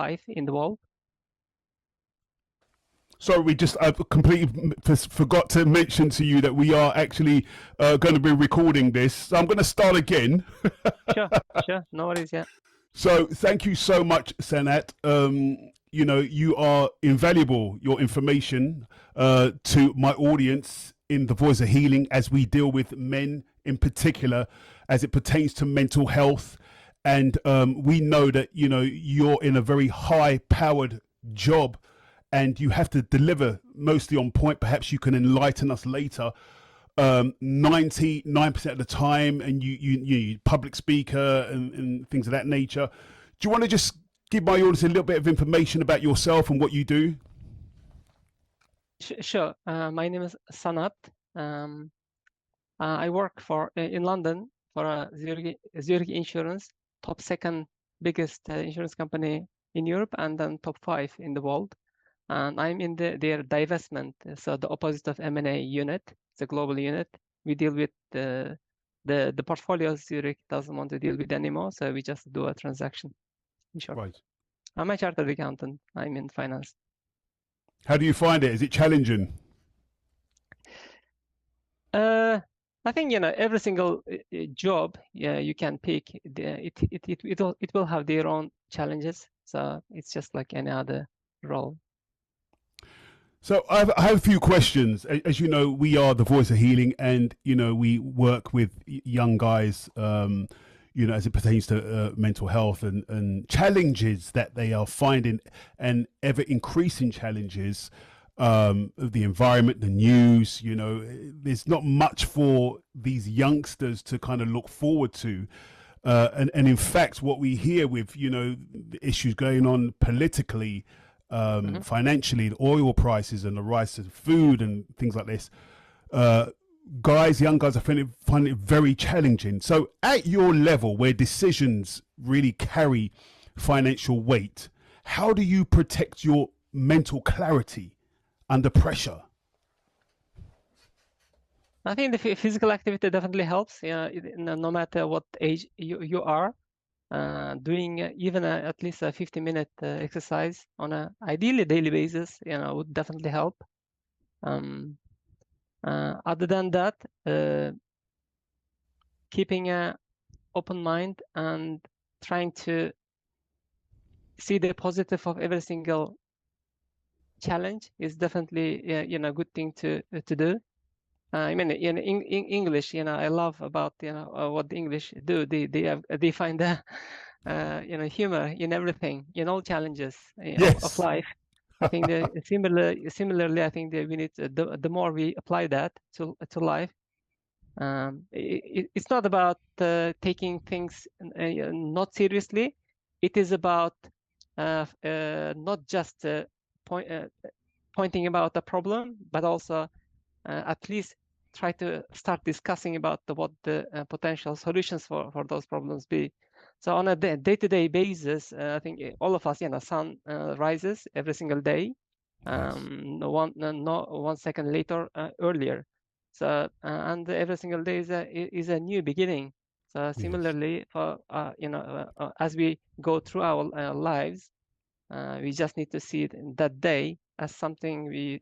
5 in the world. Sorry, I completely forgot to mention to you that we are actually going to be recording this. So I'm going to start again. Sure, no worries. Yeah. So thank you so much, Sanat. You know, you are invaluable, your information to my audience in the Voice of Healing as we deal with men in particular as it pertains to mental health. And we know that, you know, you're in a very high powered job and you have to deliver mostly on point. Perhaps you can enlighten us later. 99% of the time, and you public speaker and things of that nature. Do you want to just give my audience a little bit of information about yourself and what you do? Sure. My name is Sanat. I work in London for Zurich Insurance, top second biggest insurance company in Europe, and then top 5 in the world. And I'm in their divestment, so the opposite of M&A unit. It's a global unit. We deal with the portfolios Zurich doesn't want to deal with anymore, so we just do a transaction. In short. Right. I'm a chartered accountant. I'm in finance. How do you find it? Is it challenging? I think, you know, every single job you can pick, it will have their own challenges. So it's just like any other role. So I have a few questions. As you know, we are the Voice of Healing, and you know we work with young guys, you know, as it pertains to mental health and challenges that they are finding, and ever increasing challenges of the environment, the news. You know, there's not much for these youngsters to kind of look forward to. And in fact, what we hear with, you know, the issues going on politically, financially, the oil prices and the rise of food and things like this, young guys are finding it very challenging. So at your level where decisions really carry financial weight, how do you protect your mental clarity under pressure? I think the physical activity definitely helps. No matter what age you are. Doing even at least a 50-minute exercise on a ideally daily basis, you know, would definitely help. Other than that, keeping an open mind and trying to see the positive of every single challenge is definitely, you know, a good thing to do. I mean, in English, you know, I love about, you know, what the English do. They find the you know, humor in everything, in all challenges of life. I think similarly, I think that we need the more we apply that to life. It's not about taking things not seriously. It is about not just pointing about the problem, but also at least try to start discussing about what the potential solutions for those problems be. So on a day-to-day basis, I think all of us, you know, sun rises every single day, no 1 second later, earlier. So and every single day is a new beginning. So similarly, for you know, as we go through our lives, we just need to see it in that day as something to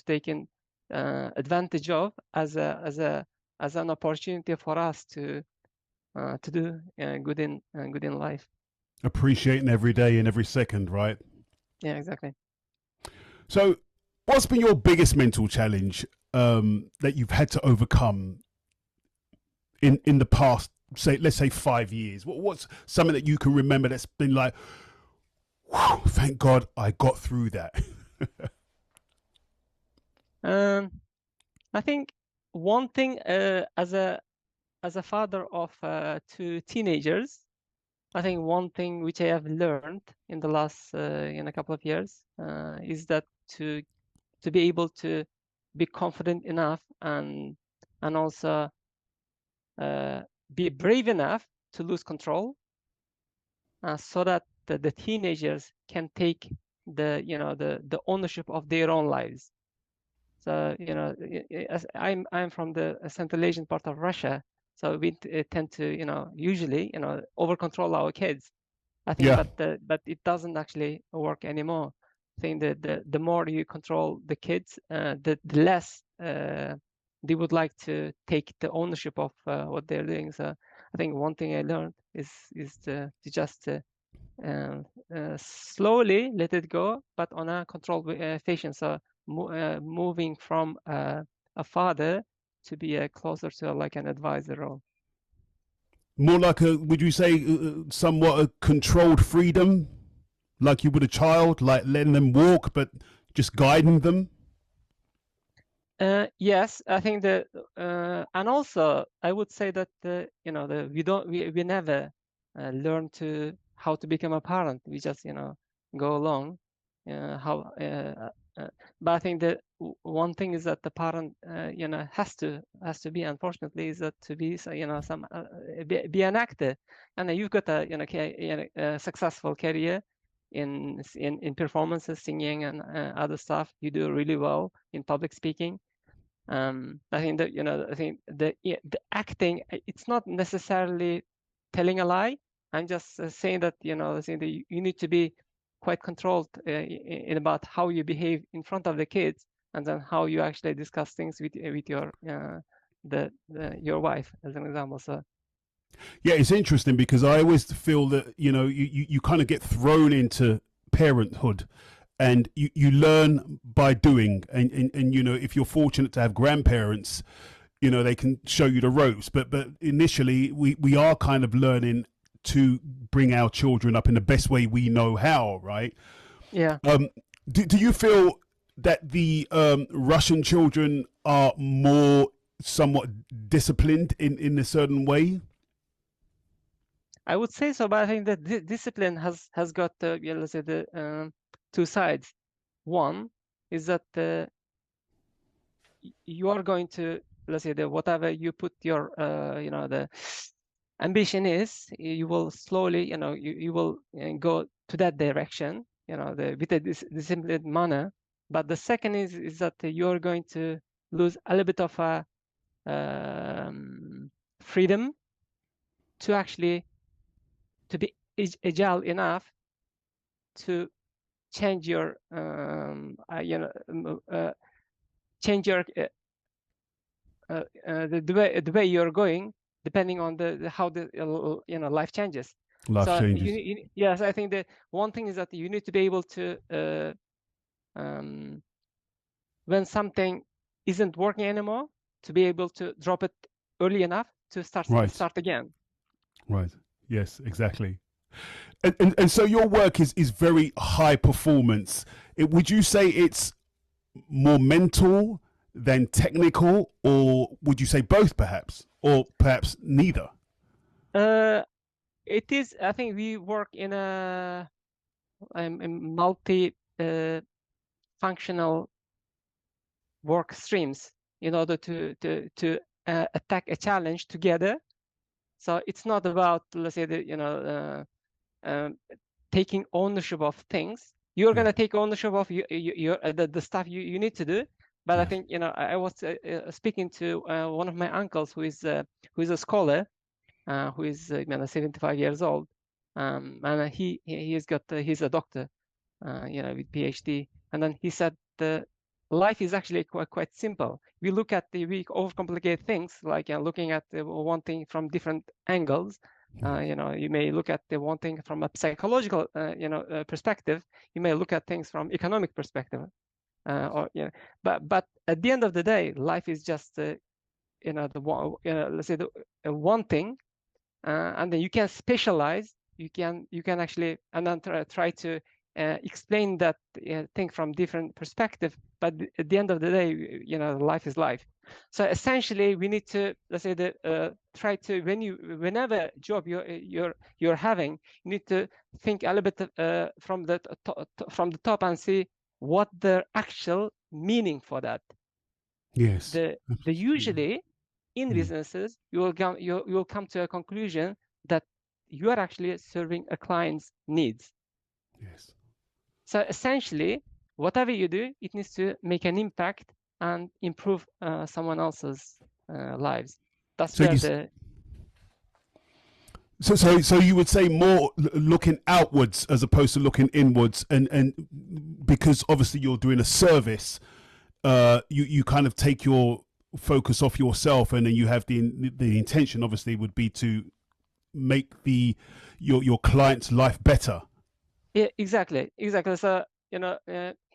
take in advantage of as an opportunity for us to do good in life. Appreciating every day and every second, right? Yeah, exactly. So, what's been your biggest mental challenge that you've had to overcome in the past? Let's say 5 years. What's something that you can remember that's been like, whew, thank God I got through that? I think one thing as a father of 2 teenagers, I think one thing which I have learned in the last in a couple of years is that to be able to be confident enough and also be brave enough to lose control, so that the teenagers can take the ownership of their own lives. So, you know, as I'm from the Central Asian part of Russia, so we tend to, you know, usually, you know, over control our kids. I think, Yeah. but it doesn't actually work anymore. I think that the more you control the kids, the less they would like to take the ownership of what they're doing. So I think one thing I learned is to just slowly let it go, but on a controlled fashion. So moving from a father to be closer to like an advisor role. More like a, would you say, somewhat a controlled freedom, like you would a child, like letting them walk, but just guiding them? Yes, I think that, and also I would say that we never learn to how to become a parent. We just go along. How, but I think that one thing is that the parent has to be, unfortunately, is that to be some be an actor, and you've got a a successful career in performances, singing, and other stuff. You do really well in public speaking. I think that I think the acting, it's not necessarily telling a lie. I'm just saying that saying that you need to be quite controlled in about how you behave in front of the kids, and then how you actually discuss things with your your wife, as an example. So Yeah, it's interesting because I always feel that you kind of get thrown into parenthood, and you learn by doing, and if you're fortunate to have grandparents, they can show you the ropes, but initially we are kind of learning to bring our children up in the best way we know how, right? yeah. Do you feel that the Russian children are more somewhat disciplined in a certain way? I would say so, but I think that discipline has got let's say the two sides. One is that you are going to, let's say, the whatever you put your the ambition is, you will slowly you will go to that direction, with a disciplined manner. But the second is that you're going to lose a little bit of a freedom to actually to be agile enough to change your change your the way you're going, depending on the how the life changes. Life So changes. yes, I think the one thing is that you need to be able to when something isn't working anymore, to be able to drop it early enough to Right. start again. Right. Yes, exactly. And so your work is very high performance. Would you say it's more mental than technical, or would you say both, perhaps, or perhaps neither? It is. I think we work in a multi functional work streams in order to attack a challenge together. So it's not about, let's say, taking ownership of things. You're going to take ownership of the stuff you need to do. But I Yes. think I was speaking to one of my uncles who is a scholar, who is 75 years old, and he's got he's a doctor, with PhD. And then he said the life is actually quite simple. We overcomplicate things, like looking at one thing from different angles. You may look at the one thing from a psychological, perspective. You may look at things from economic perspective, or but at the end of the day, life is just the one, let's say the one thing, and then you can specialize. You can actually, and then try to explain that thing from different perspective. But at the end of the day, life is life. So essentially, we need to, let's say, try to, whenever job you're having, you need to think a little bit from the top, and see what the actual meaning for that. Yes. The usually in Mm. businesses, you will come to a conclusion that you are actually serving a client's needs. Yes. So essentially, whatever you do, it needs to make an impact and improve someone else's lives. That's So where you the So you would say more looking outwards as opposed to looking inwards, and because obviously you're doing a service, you kind of take your focus off yourself, and then you have the intention obviously would be to make your client's life better. Yeah, exactly. So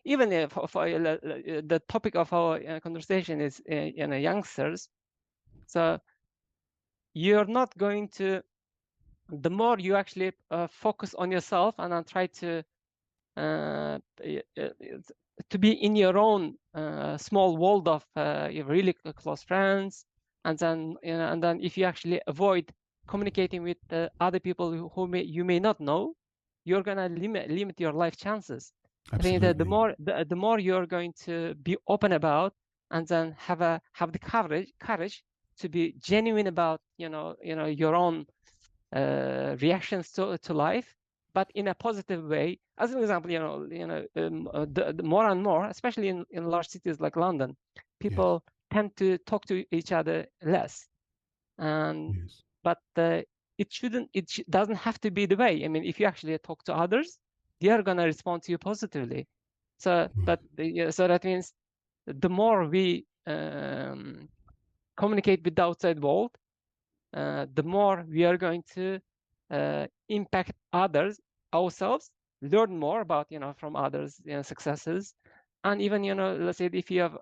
even if for the topic of our conversation is youngsters, so you're not going to. The more you actually focus on yourself and then try to be in your own small world of your really close friends, and then if you actually avoid communicating with other people who you may not know, you're gonna limit your life chances. I think that Absolutely. the more you're going to be open about, and then have the courage to be genuine about your own reactions to life, but in a positive way. As an example, the more and more, especially in large cities like London, Yes. people tend to talk to each other less. And Yes. but it doesn't have to be the way. I mean, if you actually talk to others, they are gonna respond to you positively. So Right. so that means the more we communicate with the outside world, the more we are going to impact others, ourselves, learn more about from others successes, and even let's say if you have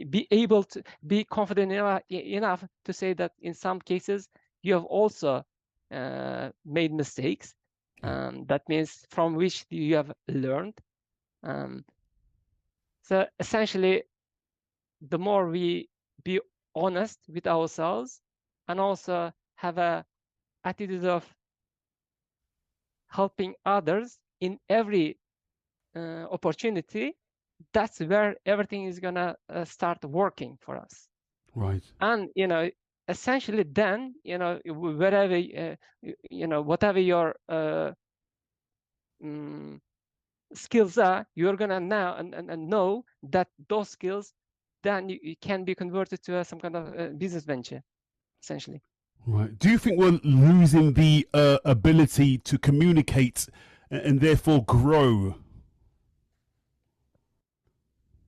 be able to be confident enough to say that in some cases you have also made mistakes. Yeah. That means from which you have learned. Um, so essentially, the more we be honest with ourselves, and also have a attitude of helping others in every opportunity, that's where everything is gonna start working for us. Right. And essentially, then wherever whatever your mm, skills are, you're gonna now and know that those skills then you can be converted to some kind of business venture, essentially. Right. Do you think we're losing the ability to communicate and therefore grow?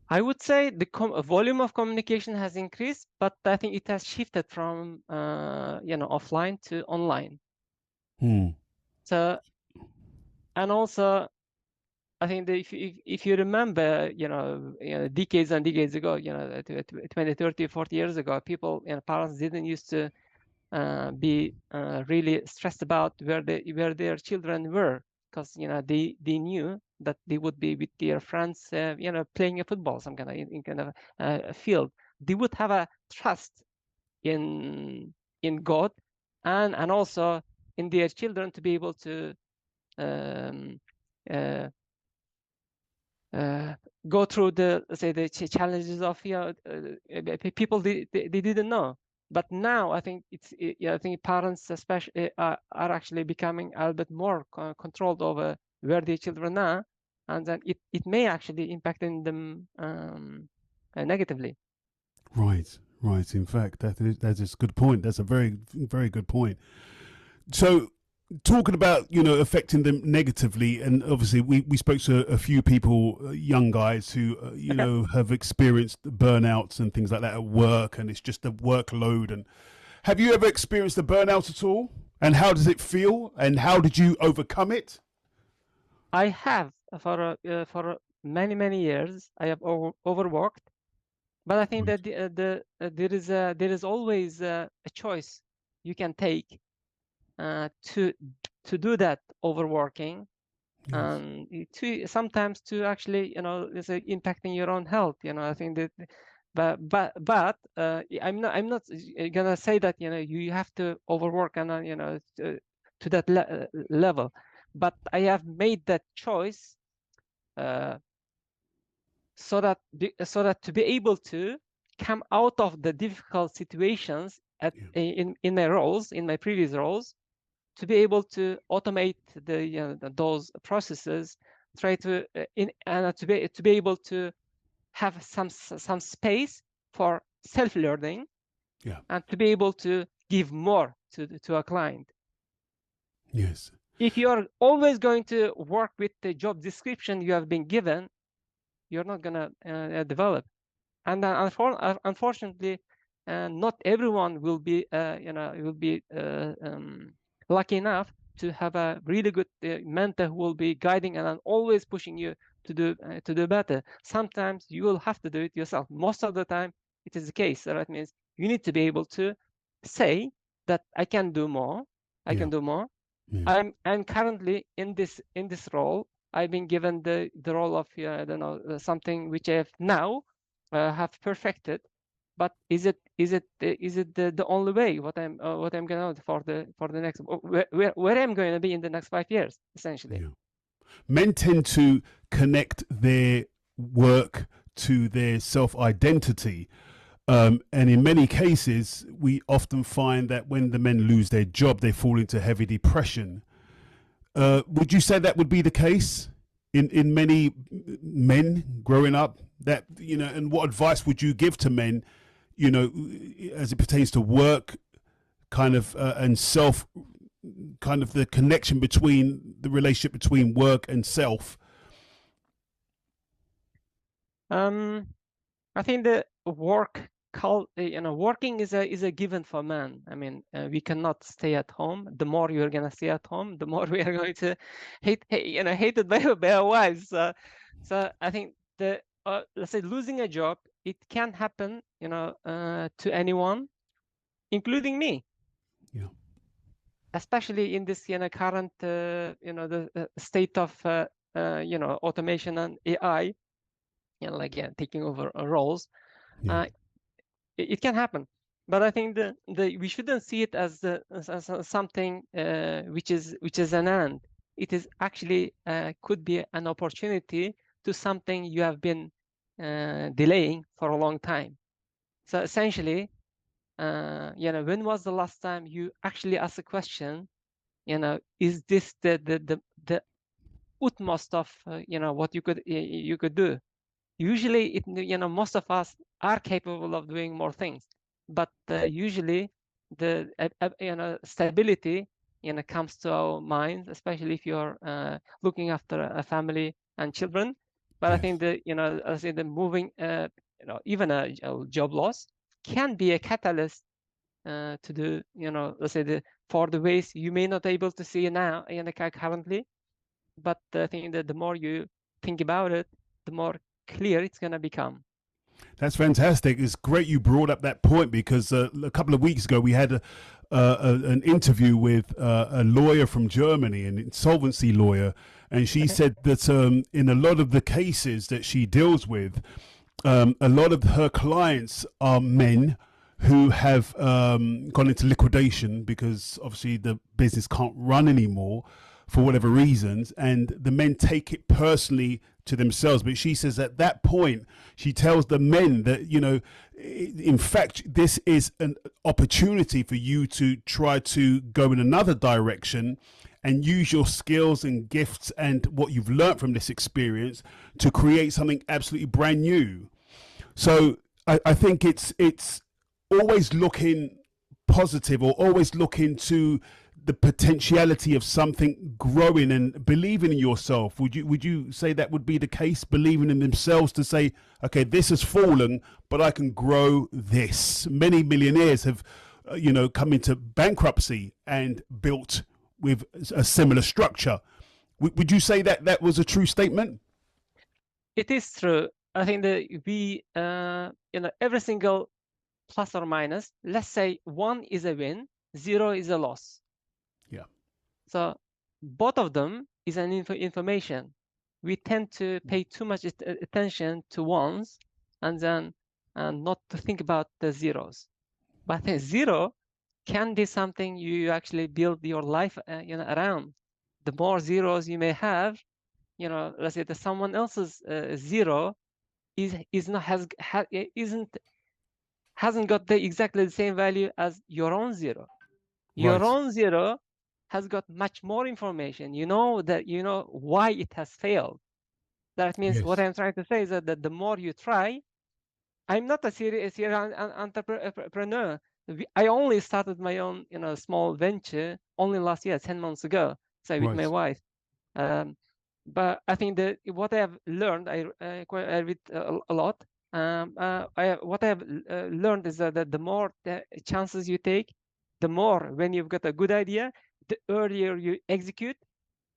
I would say the volume of communication has increased, but I think it has shifted from offline to online. Hmm. So, and also I think that if you remember, decades and decades ago, 20, 30, 40 years ago, people, parents didn't used to be really stressed about where their children were, because they knew that they would be with their friends, playing a football, some kind of in kind of a field. They would have a trust in God, and also in their children to be able to um, uh, uh, go through the, let's say, the challenges of people they didn't know. But now I think I think parents especially are actually becoming a little bit more controlled over where their children are, and then it may actually impacting them negatively. Right. Right. In fact, that is a good point. That's a very very good point. So talking about affecting them negatively, and obviously we spoke to a few people, young guys who Okay. have experienced burnouts and things like that at work, and it's just the workload. And have you ever experienced a burnout at all, and how does it feel, and how did you overcome it? I have for many years I have overworked, but I think Right. that there is always a choice you can take to do that overworking, Yes. and to sometimes to actually let's say impacting your own health. I think that, but I'm not gonna say that you have to overwork and to that level, but I have made that choice uh, so that to be able to come out of the difficult situations Yeah. in my roles, in my previous roles, to be able to automate those processes, try to to be able to have some space for self-learning, Yeah. and to be able to give more to a client. Yes. If you're always going to work with the job description you have been given, you're not gonna develop. And unfortunately, not everyone will be, lucky enough to have a really good mentor who will be guiding and always pushing you to do better. Sometimes you will have to do it yourself. Most of the time, it is the case. So that means you need to be able to say that I can do more. I Yeah. can do more. Yeah. I'm currently in this role. I've been given the role of I don't know, something which I have now have perfected. But is it the only way what I'm gonna do for the next, where I'm going to be in the next 5 years, essentially? Yeah. Men tend to connect their work to their self-identity. And in many cases, we often find that when the men lose their job, they fall into heavy depression. Would you say that would be the case in many men growing up? That, you know, and what advice would you give to men, you know, as it pertains to work, kind of, and self, kind of the connection between the relationship between work and self? I think the working is a given for man. I mean, we cannot stay at home. The more you're gonna stay at home, the more we are going to hated by our wives. So I think let's say losing a job, it can happen, to anyone, including me, Yeah. especially in this current the state of automation and AI, like taking over roles. Yeah. Uh, it can happen, but I think we shouldn't see it as something which is an end. It is actually could be an opportunity to something you have been delaying for a long time. So essentially, when was the last time you actually asked a question? Is this the utmost of what you could do? Usually, most of us are capable of doing more things, but usually the stability comes to our minds, especially if you're looking after a family and children. But I Yes. think I say the moving, even a job loss can be a catalyst to do, let's say for the ways you may not able to see now currently. But I think that the more you think about it, the more clear it's going to become. That's fantastic. It's great you brought up that point because a couple of weeks ago we had an interview with a lawyer from Germany, an insolvency lawyer, and she Okay. said that in a lot of the cases that she deals with, a lot of her clients are men who have gone into liquidation because obviously the business can't run anymore for whatever reasons, and the men take it personally to themselves. But she says at that point, she tells the men that, you know, in fact, this is an opportunity for you to try to go in another direction and use your skills and gifts and what you've learned from this experience to create something absolutely brand new. So I think it's always looking positive, or always looking to the potentiality of something growing and believing in yourself. Would you say that would be the case? Believing in themselves to say, okay, this has fallen, but I can grow this. Many millionaires have, come into bankruptcy and built with a similar structure. Would you say that that was a true statement? It is true. I think that every single plus or minus, let's say 1 is a win, 0 is a loss. Yeah. So both of them is an information. We tend to pay too much attention to ones and then not to think about the zeros. But a 0 can be something you actually build your life around. The more zeros you may have, let's say that someone else's 0 hasn't got exactly the same value as your own 0. Your Right. own 0 has got much more information. You know why it has failed. That means what Yes. I'm trying to say is that the more you try, I'm not a serial entrepreneur. I only started my own small venture only last year, 10 months ago, so with my Right. wife. But I think that what I have learned, I read a lot. What I have learned is that the more chances you take, the more, when you've got a good idea, the earlier you execute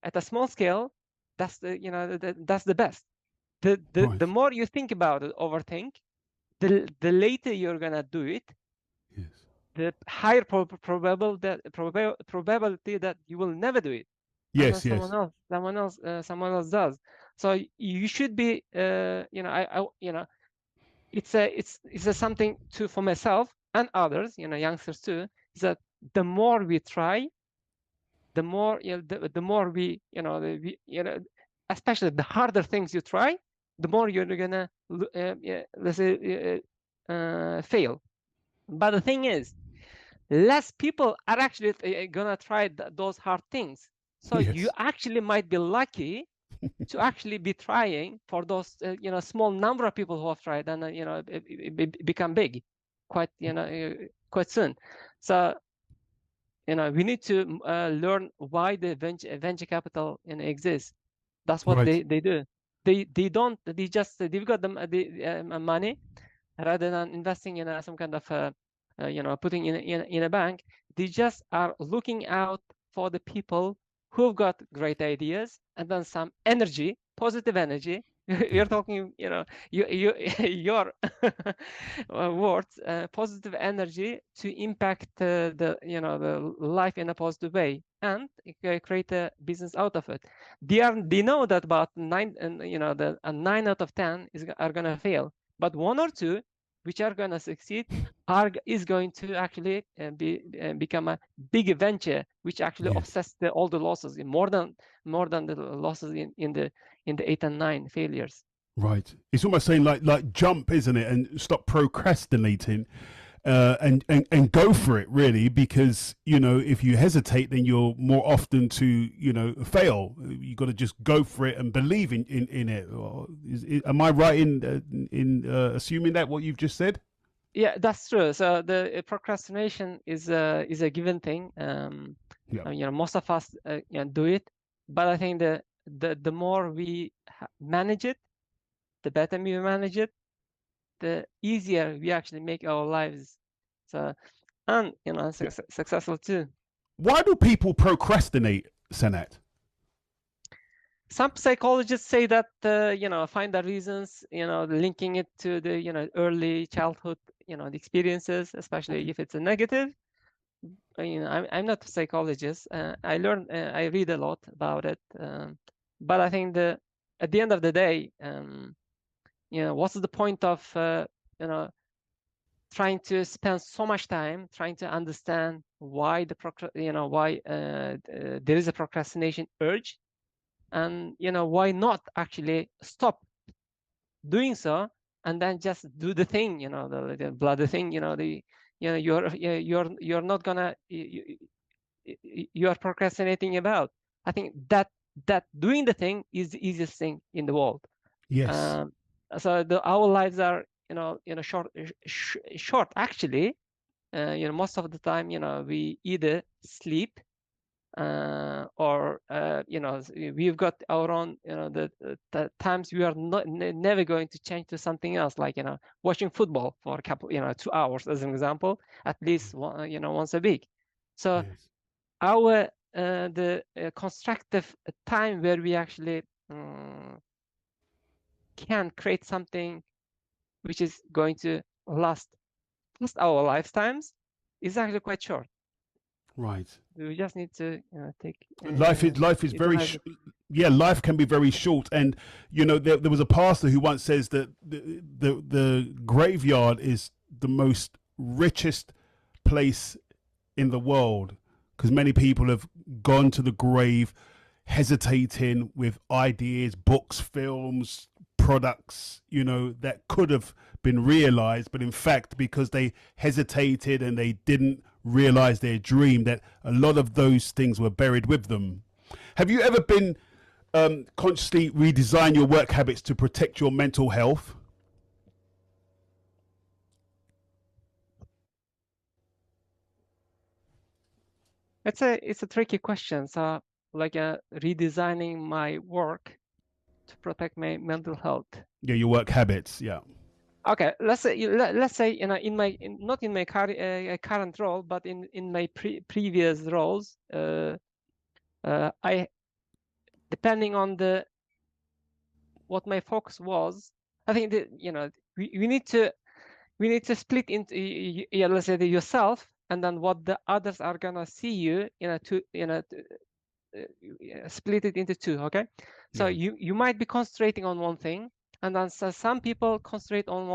at a small scale. That's that's the best. The Right. more you think about it, overthink, the later you're gonna do it, Yes. the higher probability that you will never do it, and then Yes. Yes. someone else does. So you should be, it's a something to for myself and others, youngsters too, is that the more we try, the more the more we especially the harder things you try, the more you're gonna let's say fail. But the thing is, less people are actually gonna try those hard things. So you Yes. actually might be lucky to actually be trying for those small number of people who have tried, and become big quite quite soon. So we need to learn why the venture capital exists. That's what Right. they do. They don't, they just they've got the money, rather than investing in some kind of putting in a bank. They just are looking out for the people who've got great ideas, and then some energy, positive energy. You're talking, your words, positive energy to impact the life in a positive way, and create a business out of it. They know that about nine, and the 9 out of 10 are gonna fail, but one or two which are going to succeed is going to actually become a big venture, which actually Yes. offsets all the losses, more than the losses in the 8 and 9 failures. Right. It's almost saying like jump, isn't it? And stop procrastinating, and go for it really, because if you hesitate, then you're more often to fail. You got to just go for it and believe in it. Am I right in assuming that what you've just said? Yeah, that's true. So the procrastination is a given thing. Yeah. Most of us do it, but I think the more we manage it, the better we manage it, the easier we actually make our lives. So, and successful too. Why do people procrastinate, Sanat? Some psychologists say that find the reasons, linking it to the early childhood the experiences, especially if it's a negative. I'm not a psychologist. I read a lot about it, but I think at the end of the day, what's the point of trying to spend so much time trying to understand why why there is a procrastination urge, and why not actually stop doing so, and then just do the thing, the bloody thing, you're not gonna you are procrastinating about. I think that doing the thing is the easiest thing in the world. Yes. um, so our lives are short actually. Most of the time we either sleep, or we've got our own, the times we are not never going to change to something else, like watching football for a couple 2 hours as an example, at least once a week. So Yes. our the constructive time where we actually can create something which is going to last our lifetimes is actually quite short. Right. We just need to take Life is very utilize it. yeah, life can be very short. And there was a pastor who once says that the graveyard is the most richest place in the world, because many people have gone to the grave hesitating with ideas, books, films, products, that could have been realized, but in fact, because they hesitated and they didn't realize their dream, that a lot of those things were buried with them. Have you ever been consciously redesign your work habits to protect your mental health? It's a tricky question. So like redesigning my work to protect my mental health. Yeah, your work habits. Yeah. Okay, let's say not in my current role, but in my previous roles, I depending on the what my focus was, I think that we need to split into yeah, let's say yourself and then what the others are gonna see you, to split it into two. Okay, so Yeah. you might be concentrating on one thing, and then some people concentrate on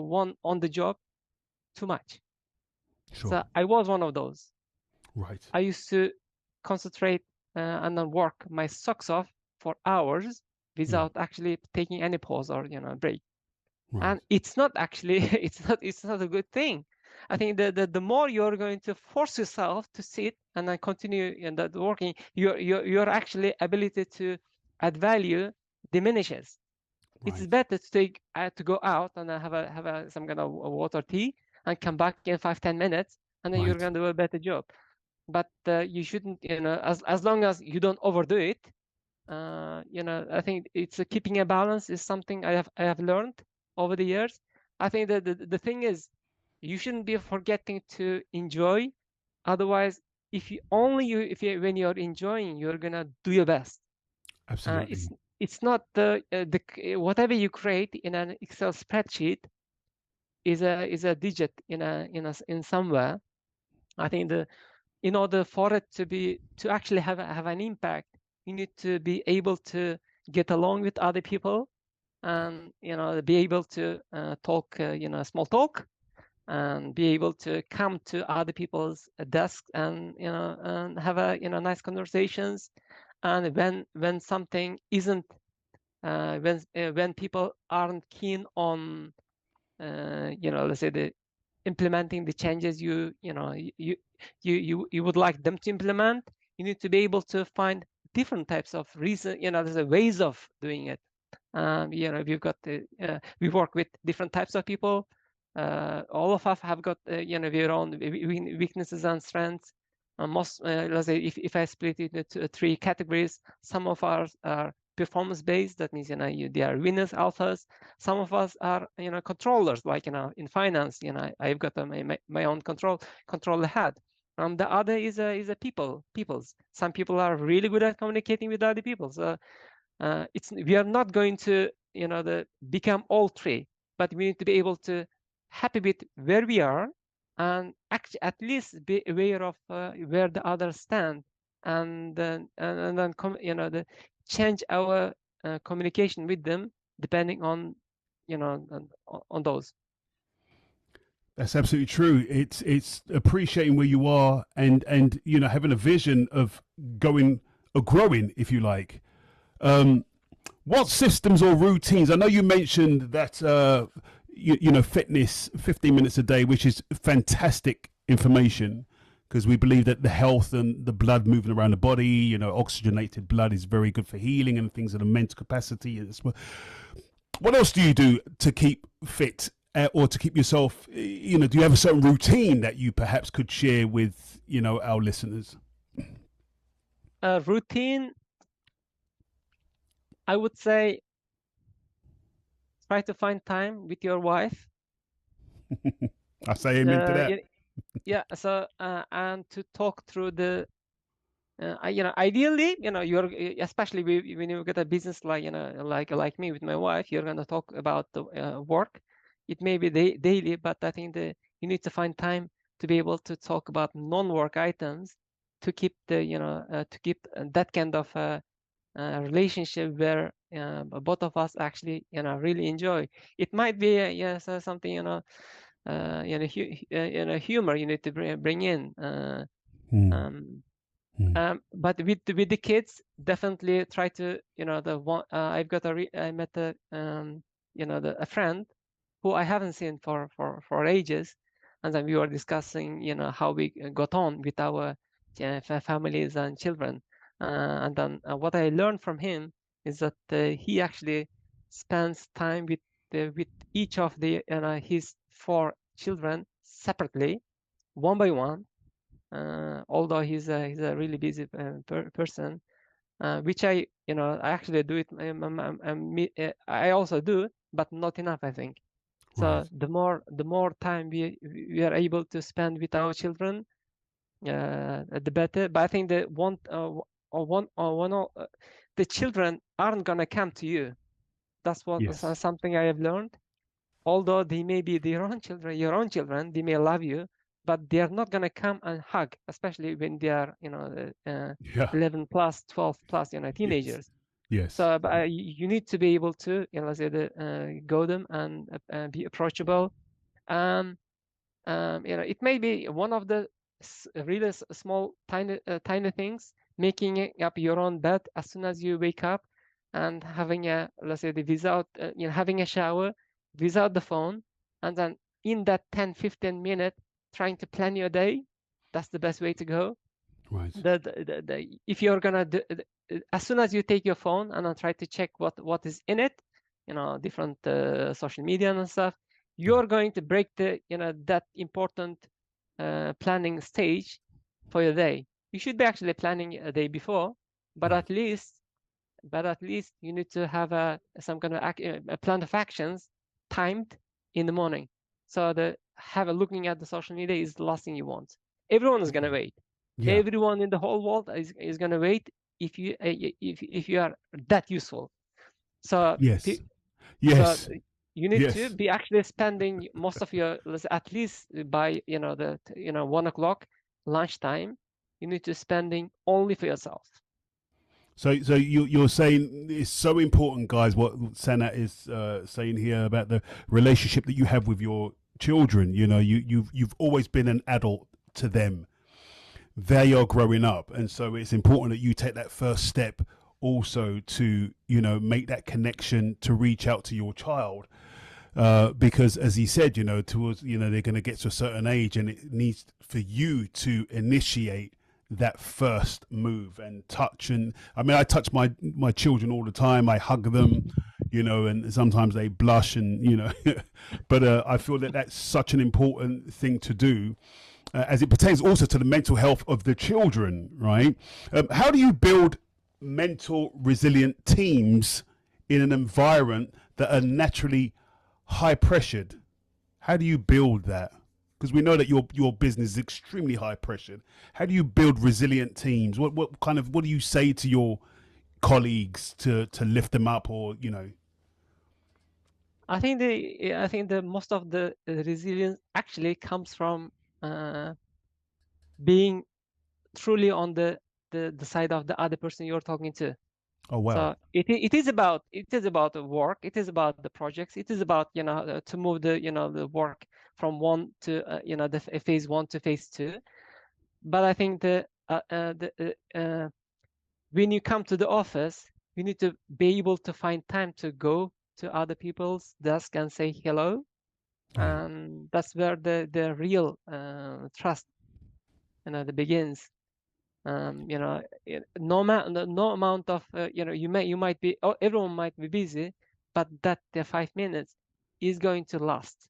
one on the job too much. Sure. So I was one of those. Right. I used to concentrate and then work my socks off for hours Yeah. without actually taking any pause or break. Right. And it's not actually it's not a good thing. I think the more you're going to force yourself to sit and then continue in that working, your actually ability to add value diminishes. It's Right. better to take to go out and have some kind of water tea and come back in 5-10 minutes, and then you're Right. gonna do a better job. But you shouldn't, as long as you don't overdo it. I think it's keeping a balance is something I have learned over the years. I think that the thing is, you shouldn't be forgetting to enjoy. Otherwise, if you when you're enjoying, you're gonna do your best. Uh, Absolutely. it's it's not the whatever you create in an Excel spreadsheet is a digit in somewhere. I think in order for it to actually have an impact, you need to be able to get along with other people, and be able to talk small talk, and be able to come to other people's desks, and have a nice conversations. And when something isn't when people aren't keen on let's say the implementing the changes you would like them to implement, you need to be able to find different types of reason. There's a ways of doing it. We've got we work with different types of people. All of us have got their own weaknesses and strengths. Most let's say if I split it into three categories, some of ours are performance based. That means they are winners, alphas. Some of us are controllers, like in finance. I've got my own control ahead. And the other is a people's. Some people are really good at communicating with other people. So we are not going to become all three, but we need to be able to happy with where we are, and at least be aware of where the others stand, and then change our communication with them depending on on those. That's absolutely true. It's appreciating where you are, and having a vision of going or growing, if you like. Um, what systems or routines? I know you mentioned that fitness, 15 minutes a day, which is fantastic information, because we believe that the health and the blood moving around the body, oxygenated blood is very good for healing and things of the mental capacity as well. What else do you do to keep fit, or to keep yourself? Do you have a certain routine that you perhaps could share with our listeners? Routine, I would say, try to find time with your wife. I say amen to that. Yeah. So and to talk through the ideally, you're especially when you get a business like like me with my wife, you're gonna talk about the work. It may be daily, but I think you need to find time to be able to talk about non-work items, to keep that kind of relationship where both of us actually really enjoy. It might be yes something humor you need to bring in. Hmm. Um, Hmm. but with the kids, definitely try to the one I've got I met a friend who I haven't seen for ages, and then we were discussing how we got on with our families and children, and then what I learned from him is that he actually spends time with each of the his four children separately, one by one, although he's a really busy person, which I actually do it. I also do, but not enough, I think. Right. So the more time we are able to spend with our children, the better. But I think that the children aren't gonna come to you. That's Yes. something I have learned. Although they may be their own children, your own children, they may love you, but they are not gonna come and hug, especially when they are 11 plus, 12 plus, Yes. teenagers. Yes. So but, you need to be able to, let's say, go them and be approachable. Um, it may be one of the really small, tiny things, making up your own bed as soon as you wake up, and having let's say, having a shower without the phone, and then in that 10-15 minutes trying to plan your day. That's the best way to go. Right. If you're gonna as soon as you take your phone and then try to check what is in it, different social media and stuff, Yeah. you're going to break that important planning stage for your day. You should be actually planning a day before, but Right. at least you need to have some kind of a plan of actions timed in the morning. So looking at the social media is the last thing you want. Everyone is gonna Okay. wait. Yeah. Everyone in the whole world is gonna wait if you are that useful. So Yes. so Yes. you need to Yes. be actually spending most of your, at least by 1 o'clock lunchtime, you need to spending only for yourself. So you're saying it's so important, guys. What Sanat is saying here about the relationship that you have with your children. You've always been an adult to them. They are growing up, and so it's important that you take that first step also to make that connection to reach out to your child. Because as he said, towards they're going to get to a certain age, and it needs for you to initiate that first move and touch. And I mean, I touch my children all the time. I hug them, and sometimes they blush, and but I feel that that's such an important thing to do. As it pertains also to the mental health of the children, right? How do you build mental resilient teams in an environment that are naturally high pressured? How do you build that? Because we know that your business is extremely high pressured. How do you build resilient teams? What do you say to your colleagues to lift them up, or I think the most of the resilience actually comes from being truly on the side of the other person you're talking to. Oh wow. So it is about the work. It is about the projects. It is about to move the work from one to the phase one to phase two. But I think when you come to the office, you need to be able to find time to go to other people's desk and say hello, Right. and that's where the real trust that begins. No amount of you might be, everyone might be busy, but that the 5 minutes is going to last.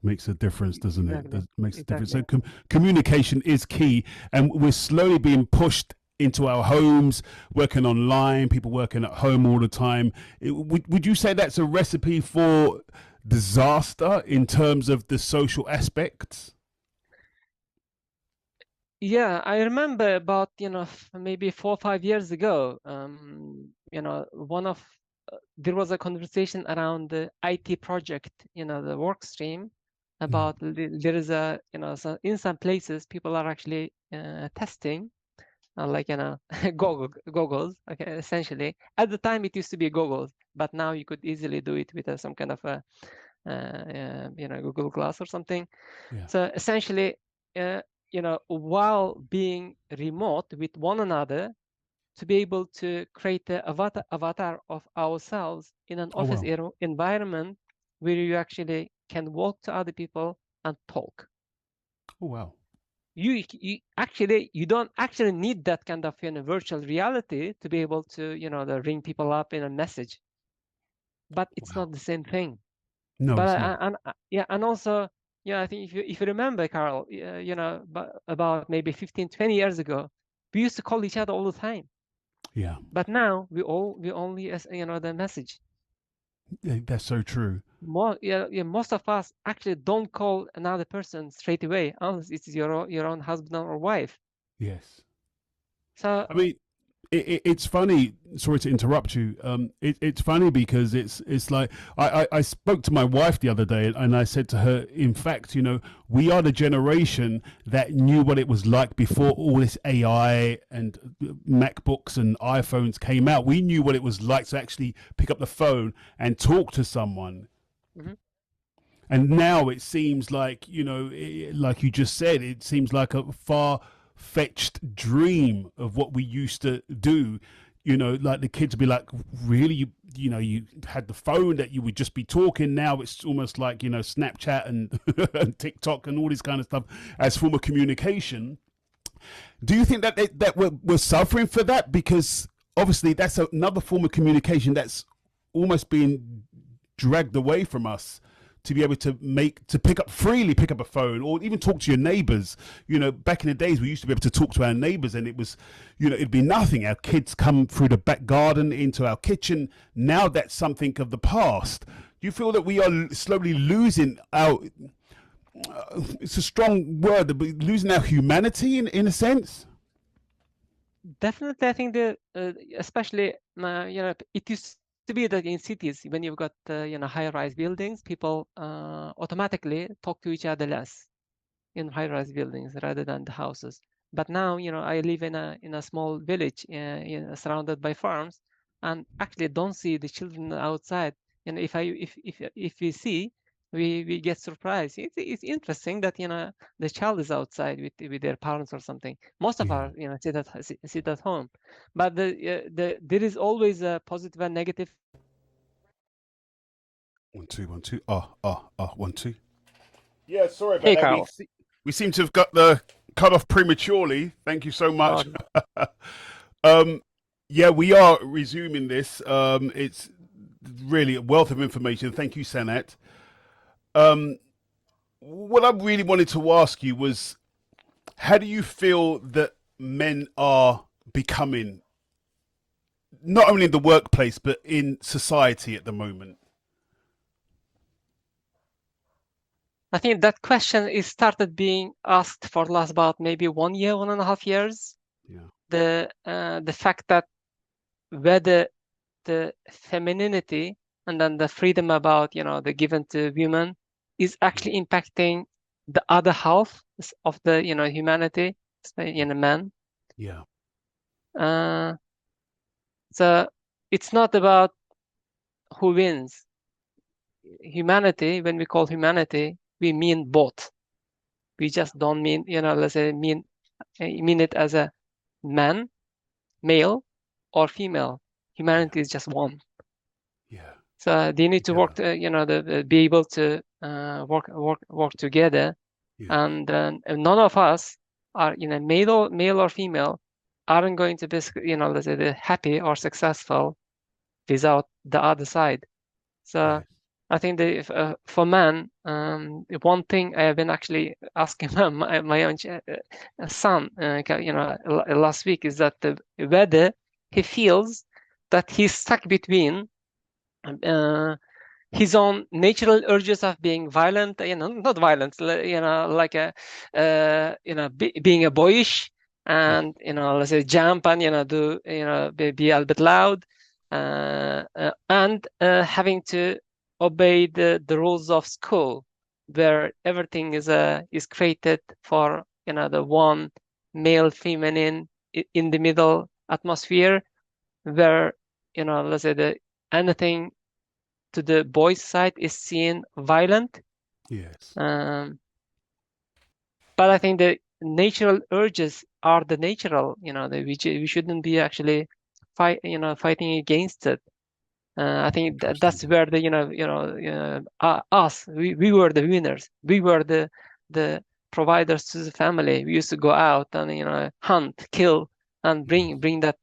Makes a difference, doesn't it? Exactly, Makes a difference. exactly. So communication is key, and we're slowly being pushed into our homes, working online, people working at home all the time. Would you say that's a recipe for disaster in terms of the social aspects? Yeah, I remember about maybe 4 or 5 years ago. There was a conversation around the IT project, the work stream, Yeah. about there is in some places people are actually testing, like goggles. Okay, essentially. At the time it used to be goggles, but now you could easily do it with some kind of a Google Glass or something. Yeah. So essentially, while being remote with one another, to be able to create the avatar of ourselves in an Oh office wow. environment where you actually can walk to other people and talk. Oh wow. You don't actually need that kind of virtual reality to be able to ring people up in a message, but it's Wow. not the same thing. No, But it's not. yeah, and also Yeah, I think if you remember, Carl, about maybe 15, 20 years ago, we used to call each other all the time. Yeah, But now we only the message. that's so true. Most of us actually don't call another person straight away unless it's your own husband or wife. Yes. So I mean, it's funny. Sorry to interrupt you. It's funny because it's like I spoke to my wife the other day and I said to her, in fact, we are the generation that knew what it was like before all this AI and MacBooks and iPhones came out. We knew what it was like to actually pick up the phone and talk to someone. mhm. And now it seems like, like you just said, it seems like a far fetched dream of what we used to do. Like the kids would be like, really, you had the phone that you would just be talking. Now it's almost like, Snapchat and, and TikTok and all this kind of stuff as form of communication. Do you think that we're suffering for that? Because obviously that's another form of communication that's almost being dragged away from us, to be able to freely pick up a phone or even talk to your neighbors. Back in the days we used to be able to talk to our neighbors and it was, it'd be nothing. Our kids come through the back garden into our kitchen. Now that's something of the past. Do you feel that we are slowly losing our, it's a strong word, but losing our humanity in a sense? Definitely, I think especially it used to be that in cities when you've got high-rise buildings, people automatically talk to each other less in high-rise buildings rather than the houses. But now, I live in a small village, surrounded by farms, and actually don't see the children outside. If we see, we get surprised. It's interesting that the child is outside with their parents or something. Most of Yeah. our sit at home, but there is always a positive and negative. 1 2 1 2. 1 2. Yeah, sorry about Hey, that. Carl. We seem to have got the cut off prematurely. Thank you so much. Um, um, yeah, we are resuming this. It's really a wealth of information. Thank you, Sanat. Um, what I really wanted to ask you was, how do you feel that men are becoming, not only in the workplace but in society at the moment? I think that question is started being asked for the last about maybe 1 year, 1.5 years. Yeah. The fact that whether the femininity and then the freedom about the given to women is actually impacting the other half of the humanity, men. Yeah. Uh, so it's not about who wins. Humanity, when we call humanity, we mean both. We just don't mean let's say mean it as a man, male, or female. Humanity is just one. Yeah. So they need to Together. work, be able to work together, Yeah. and none of us are, male or female, aren't going to be, let's say, happy or successful without the other side. So Yes. I think for men, one thing I have been actually asking my own son, last week is that whether he feels that he's stuck between uh, his own natural urges of being violent, not violent, like being a boyish, Yeah. and let's say jump and do be a bit loud, and having to obey the rules of school, where everything is created for the one male feminine in the middle atmosphere, where let's say the anything to the boys' side is seen violent. Yes. Um, but I think the natural urges are the natural, we shouldn't be actually fighting against it. I think that's Absolutely. where the us we were the winners. We were the providers to the family. We used to go out and hunt, kill, and Yes. bring that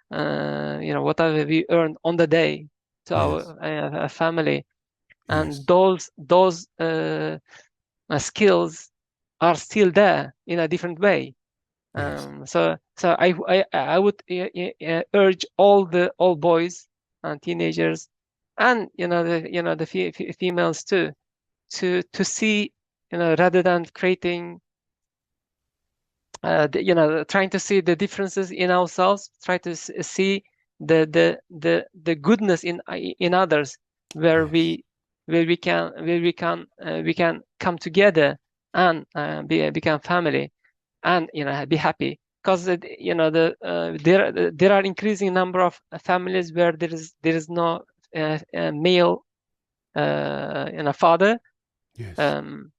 whatever we earned on the day to Yes. our family. And Yes. those skills are still there in a different way. Yes. So I would urge all boys and teenagers, and the females too, to see, rather than creating, trying to see the differences in ourselves, try to see the goodness in others, where Yes. we can come together and become family, and be happy. Because there are increasing number of families where there is no male father, Yes. um,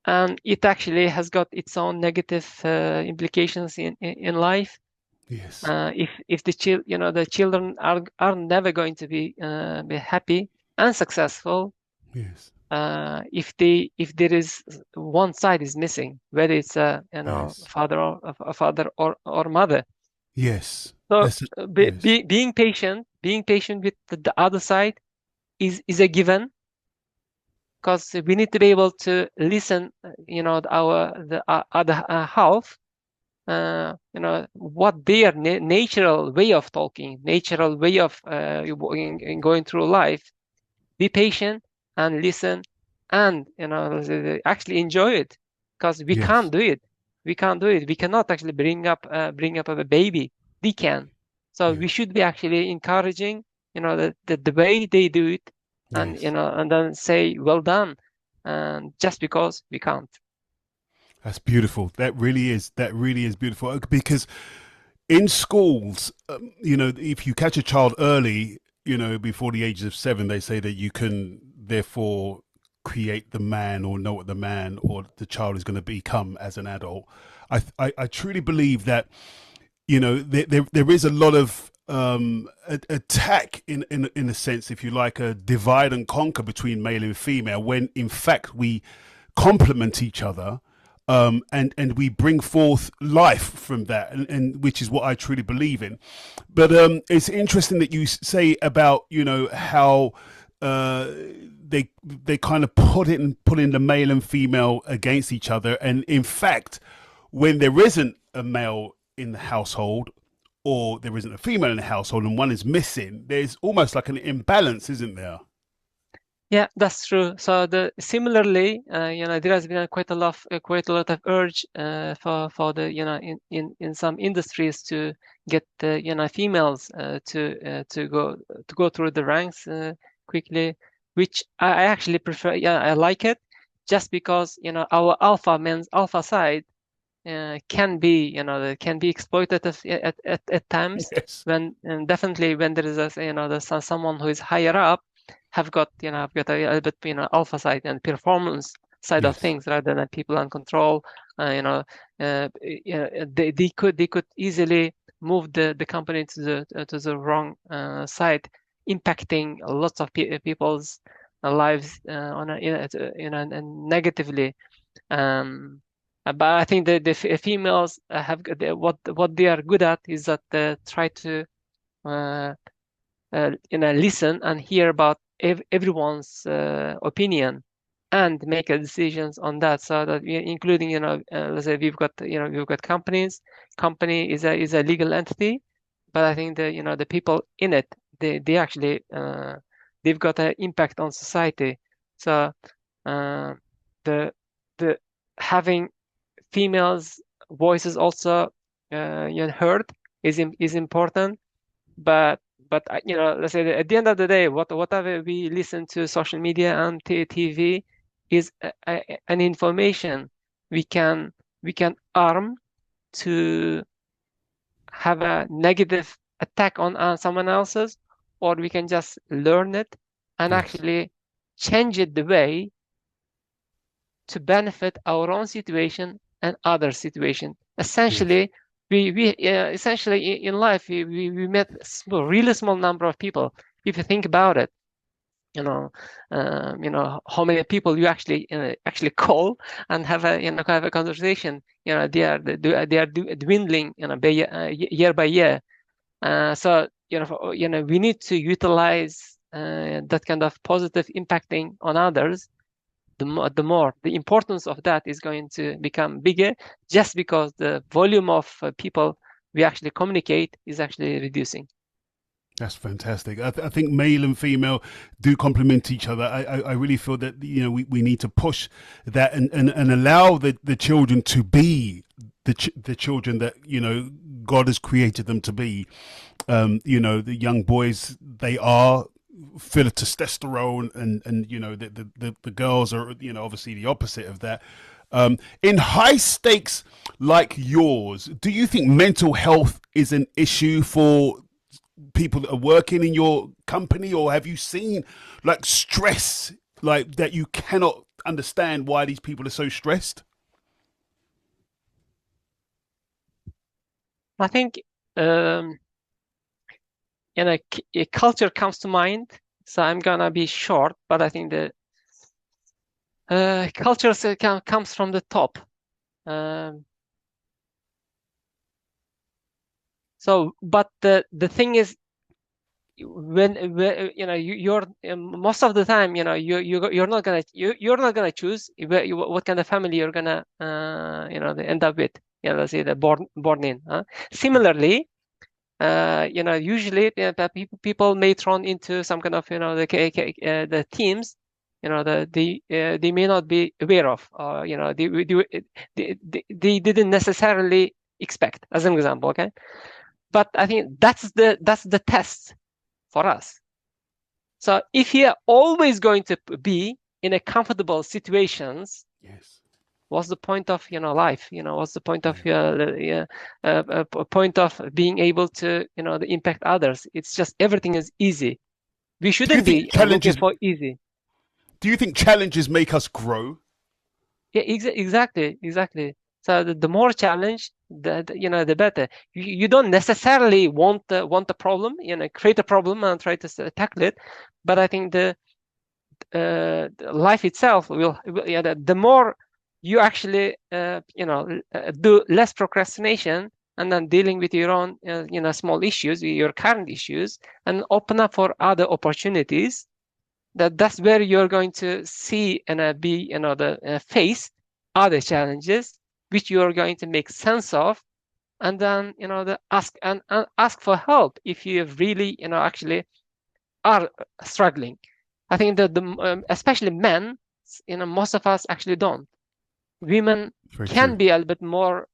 and it actually has got its own negative implications in life. Yes. If the children are never going to be happy and successful, Yes. if there is one side is missing, whether it's a Yes. father or mother. Yes. So That's it. Yes. being patient with the other side is a given, because we need to be able to listen, the other half, what their natural way of talking, natural way of in going through life. Be patient and listen, and actually enjoy it, because we Yes. can't do it. We can't do it. We cannot actually bring up a baby. They can. So we Yes. should be actually encouraging, the way they do it, and Yes. and then say well done, and just because we can't. That's beautiful. That really is. That really is beautiful. Because in schools, if you catch a child early, before the age of 7, they say that you can therefore create the man, or know what the man or the child is going to become as an adult. I truly believe that, there is a lot of attack in a sense, if you like, a divide and conquer between male and female, when in fact we complement each other, and we bring forth life from that, and which is what I truly believe in. But it's interesting that you say about, how they kind of put in the male and female against each other, and in fact, when there isn't a male in the household, or there isn't a female in the household, and one is missing, there's almost like an imbalance, isn't there? Yeah, that's true. So similarly, there has been quite a lot of urge for the in some industries to get the females to go through the ranks quickly, which I actually prefer. Yeah, I like it, just because our alpha side can be exploited at times, Yes. when, and definitely when there is someone who is higher up, have got a bit alpha side and performance side of Yes. things, rather than people and control. They could easily move the company to the wrong side, impacting lots of people's lives on negatively. um, but I think the females what they are good at is that they try to uh, listen and hear about everyone's opinion, and make a decisions on that. So that including, let's say we've got companies. Company is a legal entity, but I think the people in it, they actually they've got an impact on society. So uh, the the having females' voices also heard is important. But let's say that at the end of the day, whatever we listen to social media and TV is an information we can arm to have a negative attack on someone else's, or we can just learn it and Yes. actually change it the way to benefit our own situation and other situation. Yes. Essentially, we essentially in life we met really small number of people. If you think about it, how many people you actually call and have a conversation. They are dwindling, year by year. So we need to utilize that kind of positive impacting on others, the importance of that is going to become bigger, just because the volume of people we actually communicate is actually reducing. That's fantastic. I think male and female do complement each other. I really feel that, you know, we need to push that and allow the children to be the children that, you know, God has created them to be. You know, the young boys, they are full of testosterone, and you know, the girls are, you know, obviously the opposite of that. In high stakes like yours, do you think mental health is an issue for people that are working in your company, or have you seen like stress like that you cannot understand why these people are so stressed? I think a culture comes to mind, so I'm gonna be short, but I think the culture comes from the top. So, but the thing is, when you know, you're most of the time, you know, you're not gonna choose what kind of family you're gonna you know, end up with. You know, let's say the born in. Similarly, you know, usually people may thrown into some kind of, you know, the teams, you know, they may not be aware of, or you know, they didn't necessarily expect, as an example. Okay, but I think that's the test for us. So if you're always going to be in a comfortable situations, Yes. what's the point of, you know, life? You know, what's the point of Yeah. point of being able to, you know, impact others? It's just everything is easy. We Do you shouldn't think be looking challenges? for easy. Do you think challenges make us grow? Yeah, exactly. So the more challenge, you know, the better. You don't necessarily want the problem, you know, create a problem and try to tackle it, but I think the life itself yeah, the more you actually you know, do less procrastination, and then dealing with your own you know, small issues, your current issues, and open up for other opportunities, that's where you're going to see and be, you know, the face other challenges which you are going to make sense of, and then, you know, the ask for help if you really, you know, actually are struggling. I think that especially men, you know, most of us actually don't. Women Very can true. be a little bit more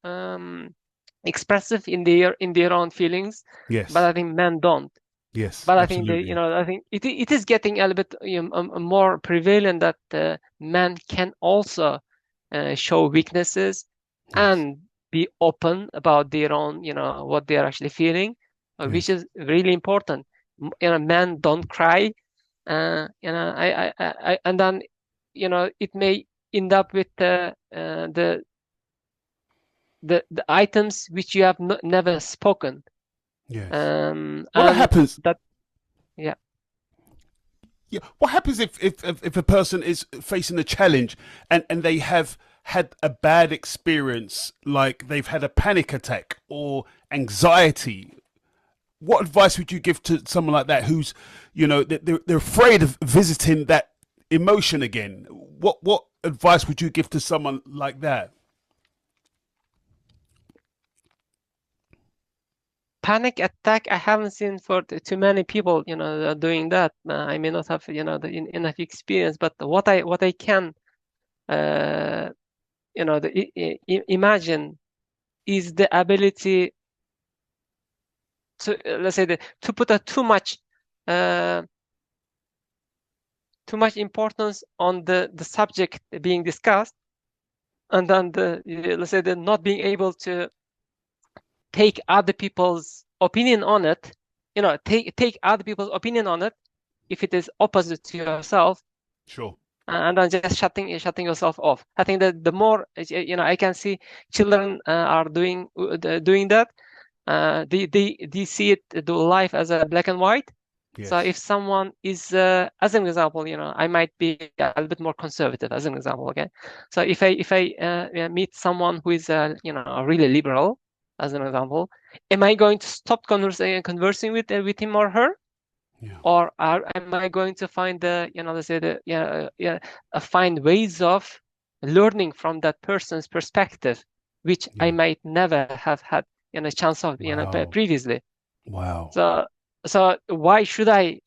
expressive in their own feelings, but Yes. I think men don't. Yes. But I think you Absolutely. know, I think it is getting a little bit, you know, more prevalent that men can also show weaknesses Yes. and be open about their own, you know, what they are actually feeling, which Yes. is really important. You know, men don't cry. You know, and then, you know, it may end up with the items which you have never spoken. Yes. What And happens? that, yeah. Yeah. What happens if a person is facing a challenge and they have had a bad experience, like they've had a panic attack or anxiety? What advice would you give to someone like that who's, you know, they're afraid of visiting that emotion again? What advice would you give to someone like that? Panic attack, I haven't seen for too many people, you know, doing that. I may not have, you know, enough experience, but what I can, uh, you know, imagine is the ability to, let's say, to put uh, too much importance on the subject being discussed, and then let's say, the not being able to take other people's opinion on it, you know, take other people's opinion on it if it is opposite to yourself, Sure. and then just shutting yourself off. I think that the more, you know, I can see children are doing that. They see it, the life as a black and white. So Yes. if someone is, as an example, you know, I might be a little bit more conservative, as an example. Okay, so if I meet someone who is, you know, really liberal, as an example, am I going to stop conversing with him or her? Yeah. or am I going to find the, let's say find ways of learning from that person's perspective, which I Yeah. might never have had, chance of, Wow. previously. Wow. So why should I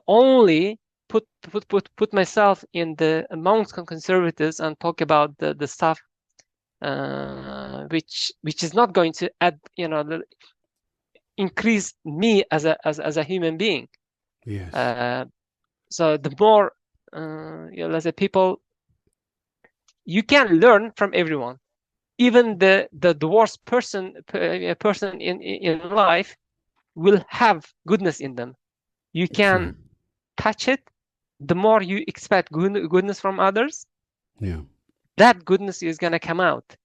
only put myself in the amongst conservatives and talk about the stuff which is not going to add, increase me as a human being. Yes. Uh, so the more, let's say, people, you can learn from everyone, even the worst person in life will have goodness in them. You True. can touch it. The more you expect goodness from others, Yeah. that goodness is going to come out.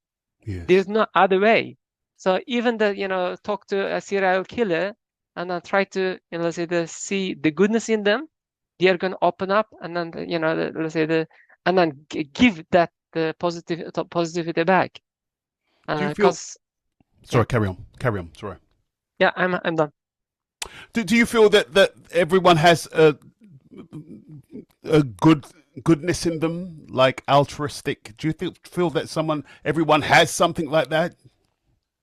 There's Yes. no other way. So even talk to a serial killer and then try to, let's say, see the goodness in them, they are going to open up, and then, let's say, and then give that the positivity back. Do you feel? Because yeah, Sorry. Carry on. Carry on. Sorry. yeah, I'm done. Do you feel that everyone has a goodness in them, like altruistic? Do you feel that everyone has something like that?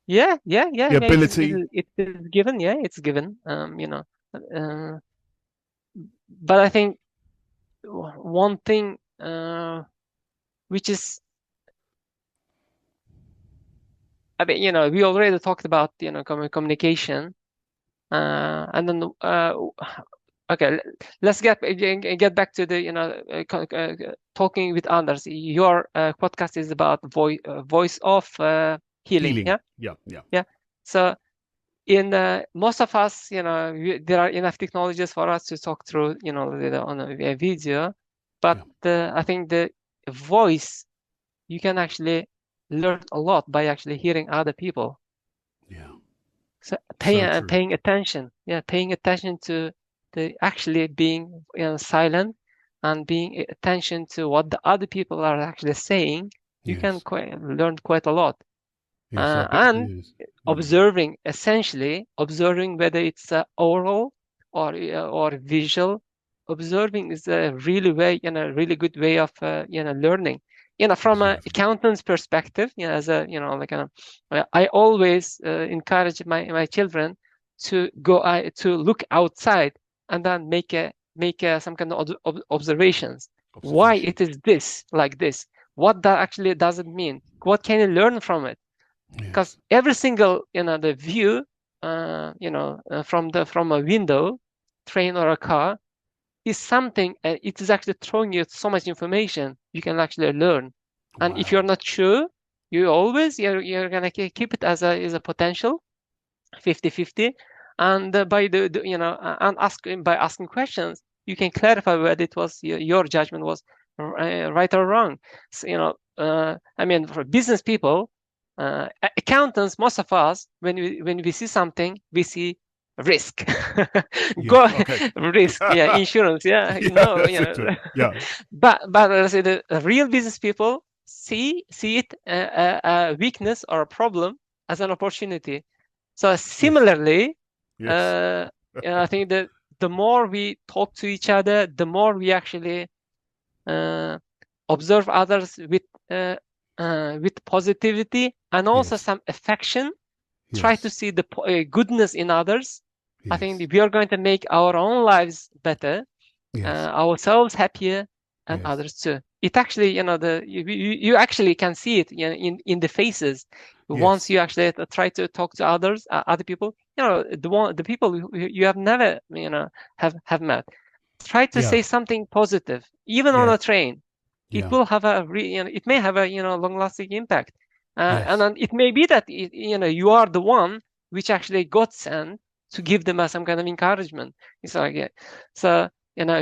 Yeah. The ability. It is given. Yeah, it's given. Uh, but I think one thing which is, I mean, we already talked about, communication, and then okay, let's get back to the, talking with others. Your podcast is about voice of healing. Healing. Yeah, Yeah. Yeah. yeah. So in most of us, there are enough technologies for us to talk through, on a video, but Yeah. I think the voice, you can actually learn a lot by actually hearing other people. Yeah. So So true. paying attention, yeah, paying attention to the actually being, silent, and being attention to what the other people are actually saying, you can Yes. learn quite a lot. Yes. I bet. And Yes. Mm. observing, essentially observing, whether it's oral or visual. Observing is a really way, really good way of learning. From an Observing. accountant's perspective, as a, like I always encourage my children to go to look outside, and then make some kind of observations. Why Observation. it is this like this? What that actually does it mean? What can you learn from it? Because Yes. every single, the view, from a window, train or a car, is something. It is actually throwing you so much information you can actually learn. And if you're Wow. not sure, you're gonna keep it as a potential 50-50. And by and by asking questions, you can clarify whether it was your judgment was right or wrong. So, I mean, for business people, accountants, most of us, when we see something, we see risk. Go Yes. Okay. risk, yeah, insurance, yeah, Yeah. That's it. Yeah. but let's say the real business people see it a weakness or a problem as an opportunity. So Yes. similarly, Yes. uh, I think that the more we talk to each other, the more we actually uh, observe others with positivity and also Yes. some affection. Try to Yes. see the goodness in others. I Yes. think we are going to make our own lives better, Yes. ourselves happier, and Yes. others too. It actually, you actually can see it, in the faces once Yes. you actually try to talk to other people. The people you have never, have met. Try to Yeah. say something positive, even on Yeah. a train. It Yeah. will have it may have a, long-lasting impact. And Yes. then it may be that you are the one which actually got sent to give them some kind of encouragement. It's like, yeah. So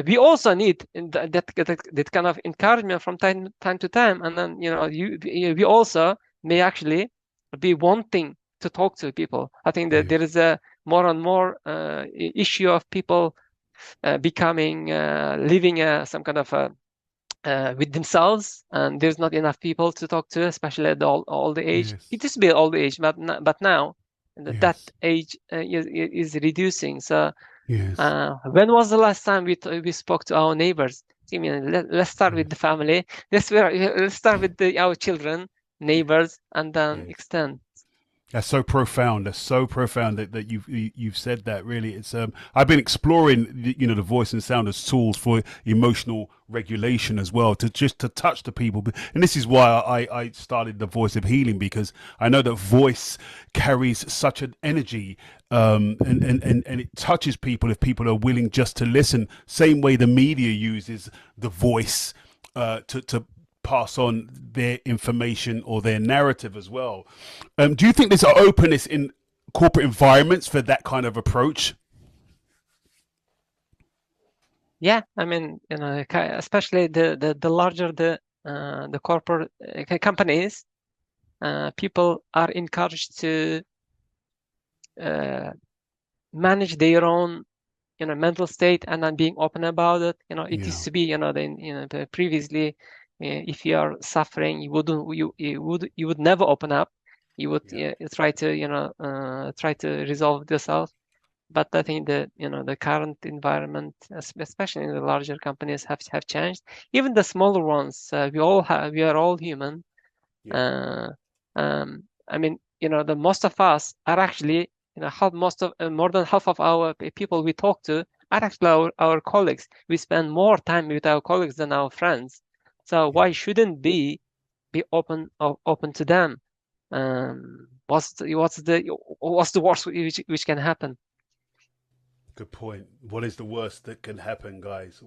we also need that kind of encouragement from time to time. And then we also may actually be wanting to talk to people. I think that there Yes. is a more and more issue of people becoming living some kind of with themselves, and there's not enough people to talk to, especially at the old age. Yes. It used to be old age, but now that Yes. age is reducing. So Yes. When was the last time we spoke to our neighbors? I mean, let's start with Yes. the family. Let's start with our children, neighbors, and then Yes. extend. That's so profound. That's so profound that you've said that. Really, it's I've been exploring the voice and sound as tools for emotional regulation as well, to just to touch the people. And this is why I started the Voice of Healing, because I know that voice carries such an energy, and it touches people if people are willing just to listen. Same way the media uses the voice to pass on their information or their narrative as well. Do you think there's an openness in corporate environments for that kind of approach? Yeah, I mean, especially the larger the corporate companies, people are encouraged to uh, manage their own mental state and then being open about it. It Yeah, used to be previously, if you are suffering, you would never open up. You would yeah, try to try to resolve yourself. But I think the current environment, especially in the larger companies, have changed. Even the smaller ones, we are all human. yeah. uh, I mean, the most of us are actually, half most of more than half of our people we talk to are actually our colleagues. We spend more time with our colleagues than our friends. So Yeah. why shouldn't be open to them? What's the worst which can happen? Good point. What is the worst that can happen, guys?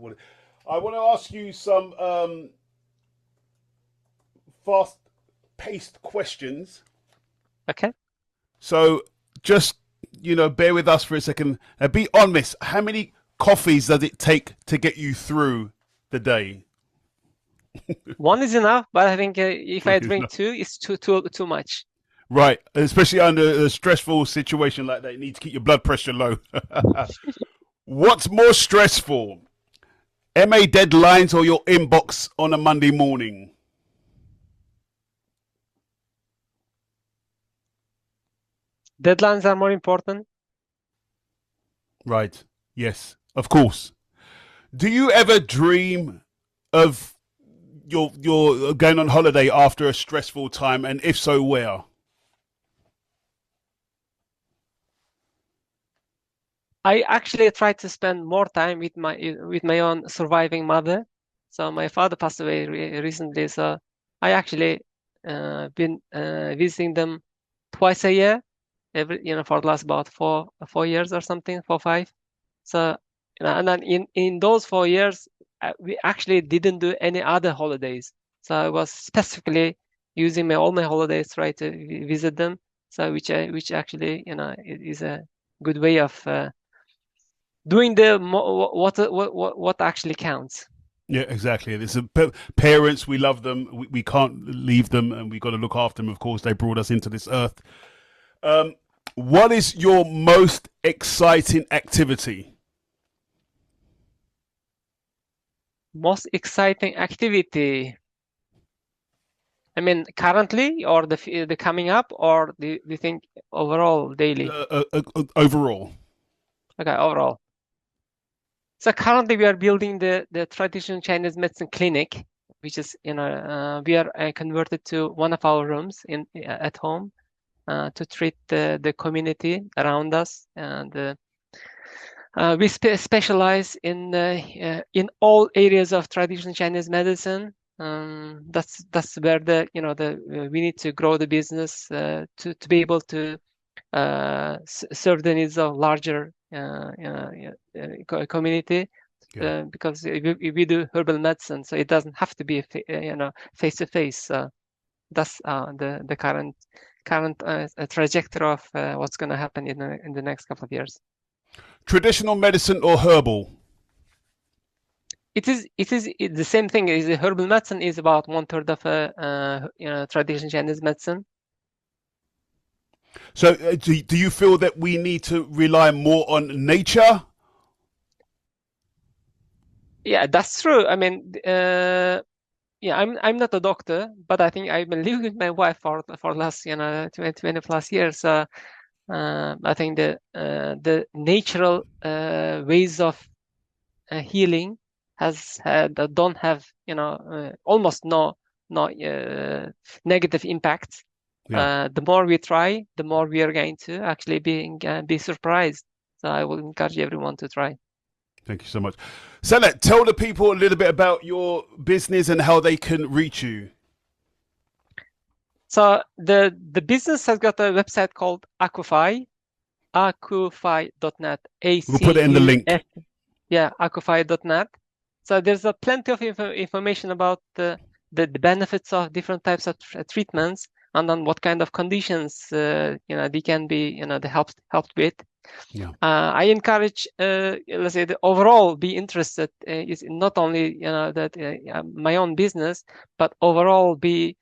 I want to ask you some fast-paced questions. Okay. So just bear with us for a second. Be honest. How many coffees does it take to get you through the day? One is enough, but I think if I drink two, it's too much. Right, especially under a stressful situation like that, you need to keep your blood pressure low. What's more stressful, MA deadlines or your inbox on a Monday morning? Deadlines are more important. Right, yes, of course. Do you ever dream of your going on holiday after a stressful time, and if so, where? I actually try to spend more time with my own surviving mother. So my father passed away recently, so I actually been visiting them twice a year, for the last about 4 years or something, 4 5. So and then in those 4 years, we actually didn't do any other holidays. So I was specifically using all my holidays to try to visit them. So which actually is a good way of doing what actually counts. Yeah, exactly. It's parents. We love them. We can't leave them, and we got to look after them. Of course, they brought us into this earth. Um, what is your most exciting activity? Most exciting activity. I mean, currently, or the coming up, or the thing overall daily. Overall. Okay, overall. So currently, we are building the traditional Chinese medicine clinic, which is we are converted to one of our rooms at home to treat the community around us, and we specialize in all areas of traditional Chinese medicine. That's where we need to grow the business to be able to serve the needs of larger community, Yeah. because we do herbal medicine, so it doesn't have to be face to face. That's the current trajectory of what's going to happen in the next couple of years. Traditional medicine or herbal? It is the same thing. Is herbal medicine is about 1/3 of traditional Chinese medicine. So, do you feel that we need to rely more on nature? Yeah, that's true. I mean, yeah, I'm not a doctor, but I think I've been living with my wife for the last 20 plus years. I think the natural ways of healing don't have almost no negative impacts. Yeah. The more we try, the more we are going to actually be surprised. So I will encourage everyone to try. Thank you so much. Sanat, tell the people a little bit about your business and how they can reach you. So the business has got a website called Akufai, akufai.net. We'll put it in the link. Yeah, akufai.net. So there's plenty of information about the benefits of different types of treatments, and on what kind of conditions they can be helped with. Yeah. I encourage, let's say, the overall be interested is not only that my own business, but overall be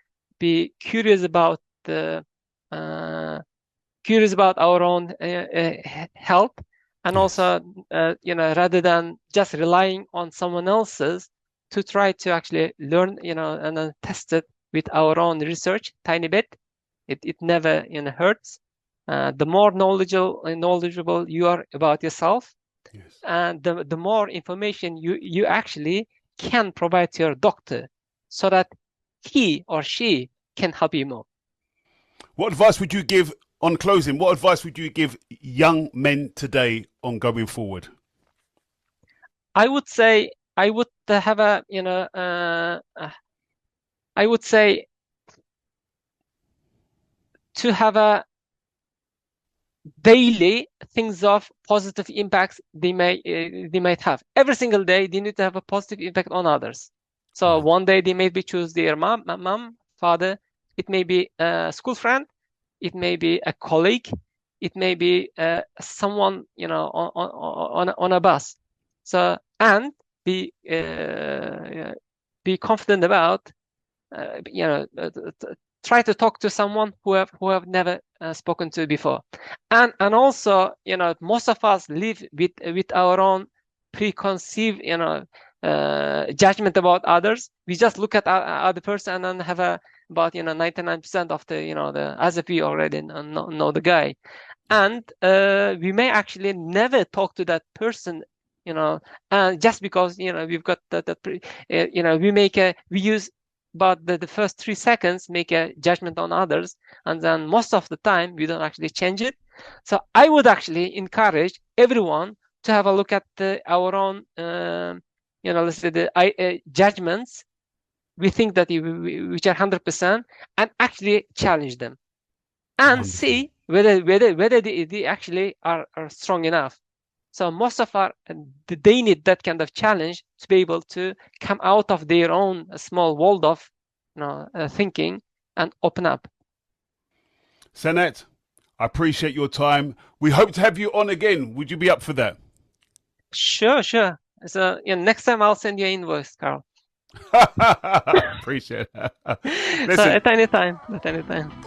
curious about our own health, and also rather than just relying on someone else's, to try to actually learn and then test it with our own research tiny bit. It never hurts. The more knowledgeable you are about yourself, Yes. and the more information you actually can provide to your doctor, so that he or she can help you more. What advice would you give on closing? What advice would you give young men today on going forward? I would say I would have I would say to have a daily things of positive impacts they might have. Every single day they need to have a positive impact on others. So one day they maybe choose their mom, father. It may be a school friend. It may be a colleague. It may be someone on a bus. So, and be confident about try to talk to someone who have never spoken to before, and also most of us live with our own preconceived judgment about others. We just look at other person and then have about 99% of the as if we already know the guy, and we may actually never talk to that person, just because we've got we use about the first 3 seconds make a judgment on others, and then most of the time we don't actually change it. So I would actually encourage everyone to have a look at our own let's say the judgments we think that which are 100%, and actually challenge them and Wonderful. see whether they actually are strong enough. So most of they need that kind of challenge to be able to come out of their own small world of thinking and open up. Sanat, I appreciate your time. We hope to have you on again. Would you be up for that? Sure. So next time I'll send you an invoice, Carl. Appreciate that. Listen, so at any time.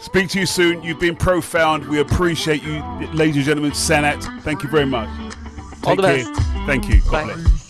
Speak to you soon. You've been profound. We appreciate you, ladies and gentlemen. Sanat, thank you very much. All the best. Thank you. God bless.